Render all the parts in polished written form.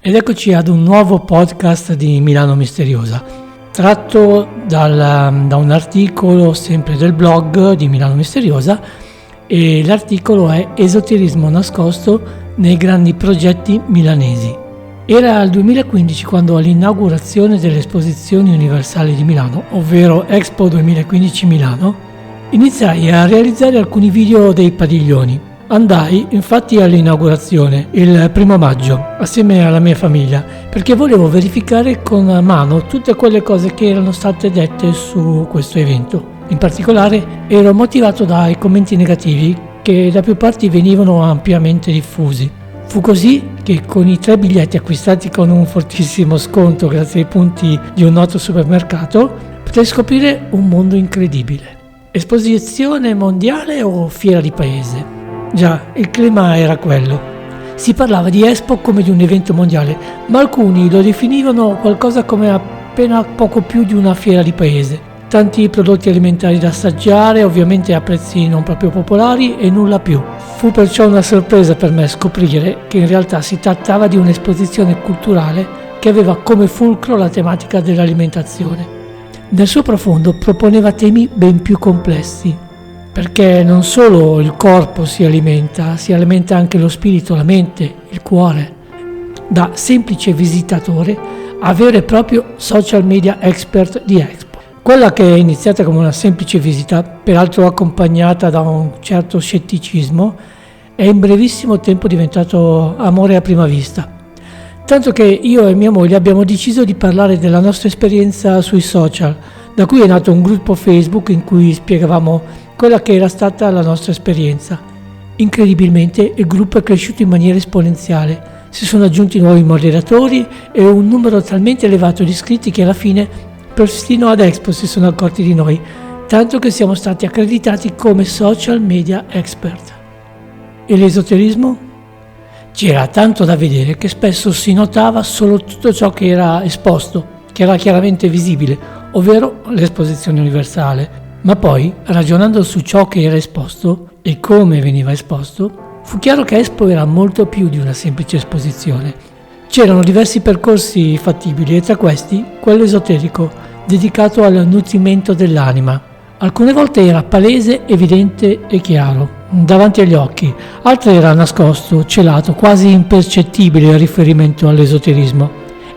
Ed eccoci ad un nuovo podcast di Milano Misteriosa, tratto da un articolo sempre del blog di Milano Misteriosa, e l'articolo è Esoterismo nascosto nei grandi progetti milanesi. Era il 2015 quando, all'inaugurazione delle esposizioni universali di Milano, ovvero Expo 2015 Milano, iniziai a realizzare alcuni video dei padiglioni. Andai infatti all'inaugurazione il 1 maggio assieme alla mia famiglia perché volevo verificare con mano tutte quelle cose che erano state dette su questo evento. In particolare ero motivato dai commenti negativi che da più parti venivano ampiamente diffusi. Fu così che con i 3 biglietti acquistati con un fortissimo sconto grazie ai punti di un noto supermercato potei scoprire un mondo incredibile. Esposizione mondiale o fiera di paese? Già, il clima era quello. Si parlava di Expo come di un evento mondiale, ma alcuni lo definivano qualcosa come appena poco più di una fiera di paese. Tanti prodotti alimentari da assaggiare, ovviamente a prezzi non proprio popolari e nulla più. Fu perciò una sorpresa per me scoprire che in realtà si trattava di un'esposizione culturale che aveva come fulcro la tematica dell'alimentazione. Nel suo profondo proponeva temi ben più complessi, perché non solo il corpo si alimenta anche lo spirito, la mente, il cuore. Da semplice visitatore a vero e proprio social media expert di Expo. Quella che è iniziata come una semplice visita, peraltro accompagnata da un certo scetticismo, è in brevissimo tempo diventato amore a prima vista. Tanto che io e mia moglie abbiamo deciso di parlare della nostra esperienza sui social, da cui è nato un gruppo Facebook in cui spiegavamo quella che era stata la nostra esperienza. Incredibilmente il gruppo è cresciuto in maniera esponenziale, si sono aggiunti nuovi moderatori e un numero talmente elevato di iscritti che alla fine persino ad Expo si sono accorti di noi, tanto che siamo stati accreditati come social media expert. E l'esoterismo? C'era tanto da vedere che spesso si notava solo tutto ciò che era esposto, che era chiaramente visibile, ovvero l'esposizione universale. Ma poi, ragionando su ciò che era esposto e come veniva esposto, fu chiaro che Expo era molto più di una semplice esposizione. C'erano diversi percorsi fattibili e tra questi quello esoterico, dedicato al nutrimento dell'anima. Alcune volte era palese, evidente e chiaro, davanti agli occhi, altre era nascosto, celato, quasi impercettibile il riferimento all'esoterismo.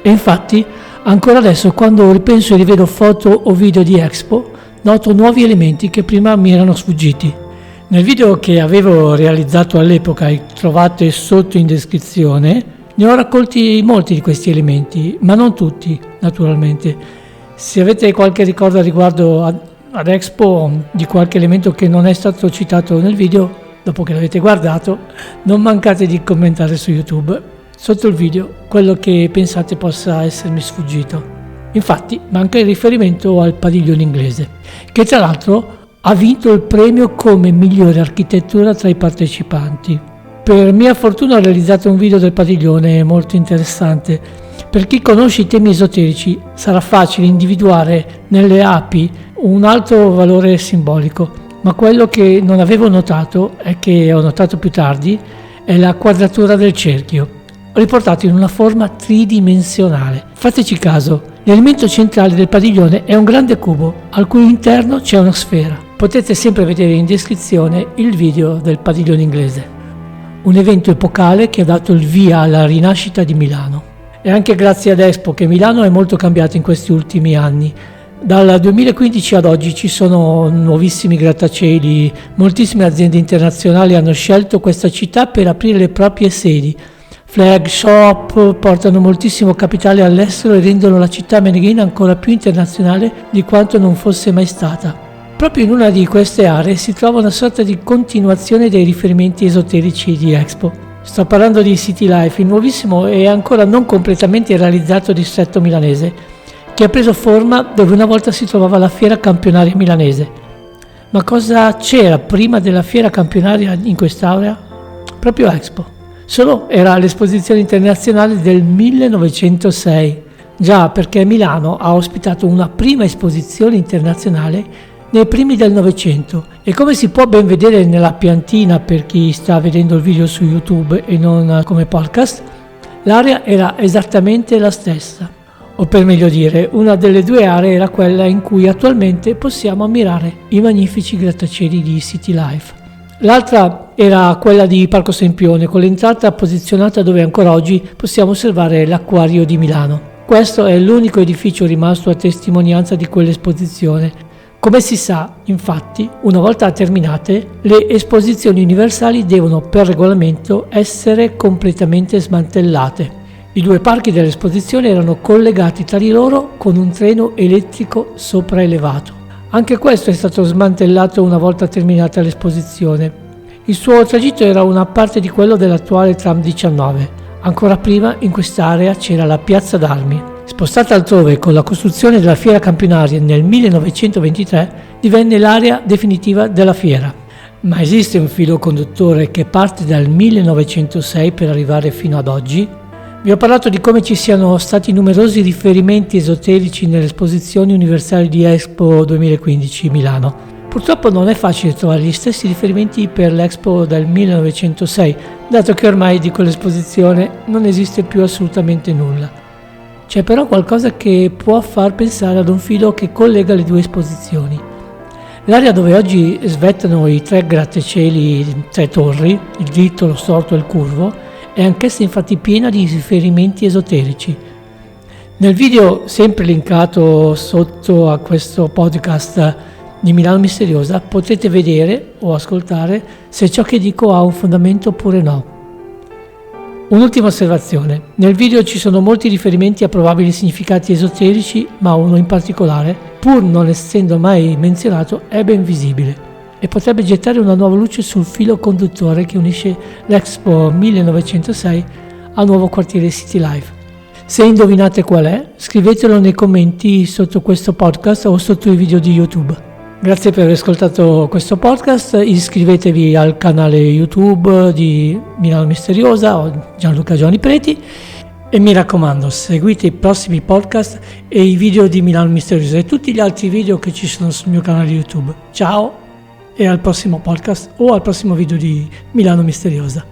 E infatti, ancora adesso, quando ripenso e rivedo foto o video di Expo, noto nuovi elementi che prima mi erano sfuggiti. Nel video che avevo realizzato all'epoca e trovate sotto in descrizione, ne ho raccolti molti di questi elementi, ma non tutti, naturalmente. Se avete qualche ricordo riguardo ad Expo, di qualche elemento che non è stato citato nel video, dopo che l'avete guardato, non mancate di commentare su YouTube, sotto il video, quello che pensate possa essermi sfuggito. Infatti manca il riferimento al padiglione inglese, che tra l'altro ha vinto il premio come migliore architettura tra i partecipanti. Per mia fortuna ho realizzato un video del padiglione molto interessante. Per chi conosce i temi esoterici sarà facile individuare nelle api un alto valore simbolico, ma quello che non avevo notato e che ho notato più tardi è la quadratura del cerchio, riportato in una forma tridimensionale. Fateci caso. L'elemento centrale del padiglione è un grande cubo, al cui interno c'è una sfera. Potete sempre vedere in descrizione il video del padiglione inglese. Un evento epocale che ha dato il via alla rinascita di Milano. È anche grazie ad Expo che Milano è molto cambiata in questi ultimi anni. Dal 2015 ad oggi ci sono nuovissimi grattacieli, moltissime aziende internazionali hanno scelto questa città per aprire le proprie sedi. Flag shop portano moltissimo capitale all'estero e rendono la città meneghina ancora più internazionale di quanto non fosse mai stata. Proprio in una di queste aree si trova una sorta di continuazione dei riferimenti esoterici di Expo. Sto parlando di City Life, il nuovissimo e ancora non completamente realizzato distretto milanese, che ha preso forma dove una volta si trovava la fiera campionaria milanese. Ma cosa c'era prima della fiera campionaria in quest'area? Proprio Expo. Solo era l'esposizione internazionale del 1906, già perché Milano ha ospitato una prima esposizione internazionale nei primi del Novecento e come si può ben vedere nella piantina per chi sta vedendo il video su YouTube e non come podcast, L'area era esattamente la stessa, o per meglio dire, una delle due aree era quella in cui attualmente possiamo ammirare i magnifici grattacieli di City Life. L'altra era quella di Parco Sempione, con l'entrata posizionata dove ancora oggi possiamo osservare l'Acquario di Milano. Questo è l'unico edificio rimasto a testimonianza di quell'esposizione. Come si sa, infatti, una volta terminate, le esposizioni universali devono per regolamento essere completamente smantellate. I due parchi dell'esposizione erano collegati tra di loro con un treno elettrico sopraelevato. Anche questo è stato smantellato una volta terminata l'esposizione. Il suo tragitto era una parte di quello dell'attuale tram 19. Ancora prima in quest'area c'era la Piazza d'Armi. Spostata altrove con la costruzione della fiera campionaria nel 1923, divenne l'area definitiva della fiera. Ma esiste un filo conduttore che parte dal 1906 per arrivare fino ad oggi? Vi ho parlato di come ci siano stati numerosi riferimenti esoterici nelle esposizioni universali di Expo 2015 Milano. Purtroppo non è facile trovare gli stessi riferimenti per l'Expo del 1906, dato che ormai di quell'esposizione non esiste più assolutamente nulla. C'è però qualcosa che può far pensare ad un filo che collega le due esposizioni. L'area dove oggi svettano i tre grattacieli, tre torri, il dritto, lo storto e il curvo, è anch'essa infatti piena di riferimenti esoterici. Nel video, sempre linkato sotto a questo podcast di Milano Misteriosa, potrete vedere o ascoltare se ciò che dico ha un fondamento oppure no. Un'ultima osservazione: nel video ci sono molti riferimenti a probabili significati esoterici, ma uno in particolare, pur non essendo mai menzionato, è ben visibile e potrebbe gettare una nuova luce sul filo conduttore che unisce l'Expo 1906 al nuovo quartiere City Life. Se indovinate qual è, scrivetelo nei commenti sotto questo podcast o sotto i video di YouTube. Grazie per aver ascoltato questo podcast, iscrivetevi al canale YouTube di Milano Misteriosa o Gianluca Giovanni Preti e mi raccomando, seguite i prossimi podcast e i video di Milano Misteriosa e tutti gli altri video che ci sono sul mio canale YouTube. Ciao e al prossimo podcast o al prossimo video di Milano Misteriosa.